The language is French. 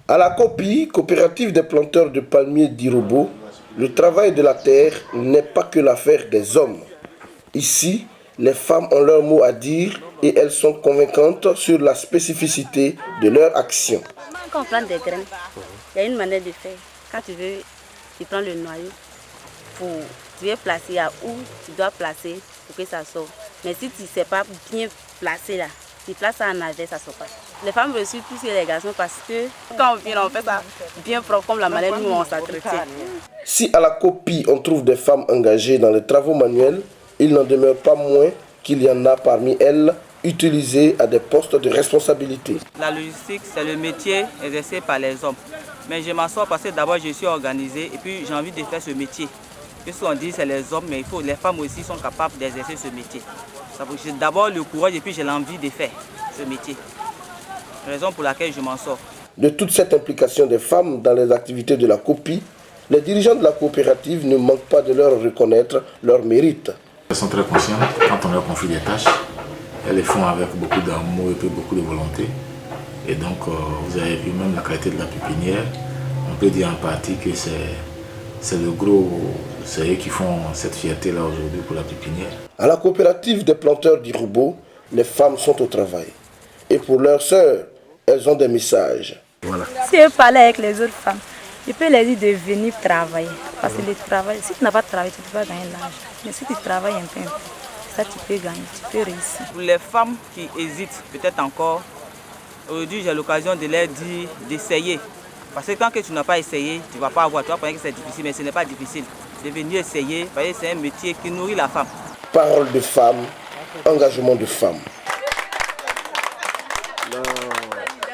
À la COPI, coopérative des planteurs de palmiers d'Irobo, le travail de la terre n'est pas que l'affaire des hommes. Ici, les femmes ont leur mot à dire et elles sont convaincantes sur la spécificité de leur action. Quand on plante des graines, il y a une manière de faire. Quand tu veux, tu prends le noyau, tu veux placer à où tu dois placer pour que ça sorte. Mais si tu ne sais pas bien placer là, tu places ça en navet, ça ne sort pas. Les femmes reçuent plus que les garçons parce que quand on vient, on fait ça bien propre comme la manière dont on s'entretient. Si à la COPI on trouve des femmes engagées dans les travaux manuels, il n'en demeure pas moins qu'il y en a parmi elles utilisées à des postes de responsabilité. La logistique, c'est le métier exercé par les hommes. Mais je m'en sors parce que d'abord je suis organisé et puis j'ai envie de faire ce métier. Puisqu'on dit que c'est les hommes, mais les femmes aussi sont capables d'exercer ce métier. J'ai d'abord le courage et puis j'ai l'envie de faire ce métier. Raison pour laquelle je m'en sors. De toute cette implication des femmes dans les activités de la COPI, les dirigeants de la coopérative ne manquent pas de leur reconnaître leur mérite. Elles sont très conscientes quand on leur confie des tâches. Elles les font avec beaucoup d'amour et puis beaucoup de volonté. Et donc, vous avez vu même la qualité de la pépinière. On peut dire en partie que c'est le gros, c'est eux qui font cette fierté-là aujourd'hui pour la pépinière. À la coopérative des planteurs d'Irobo, les femmes sont au travail. Et pour leurs sœurs, elles ont des messages. Voilà. Si je parlais avec les autres femmes, je peux leur dire de venir travailler. Parce que le travail, si tu n'as pas de travail, tu ne peux pas gagner l'argent. Mais si tu travailles un peu, ça tu peux gagner, tu peux réussir. Pour les femmes qui hésitent peut-être encore, aujourd'hui j'ai l'occasion de leur dire d'essayer. Parce que tant que tu n'as pas essayé, tu ne vas pas avoir. Tu vas penser que c'est difficile, mais ce n'est pas difficile. De venir essayer, parce que c'est un métier qui nourrit la femme. Parole de femme, engagement de femme.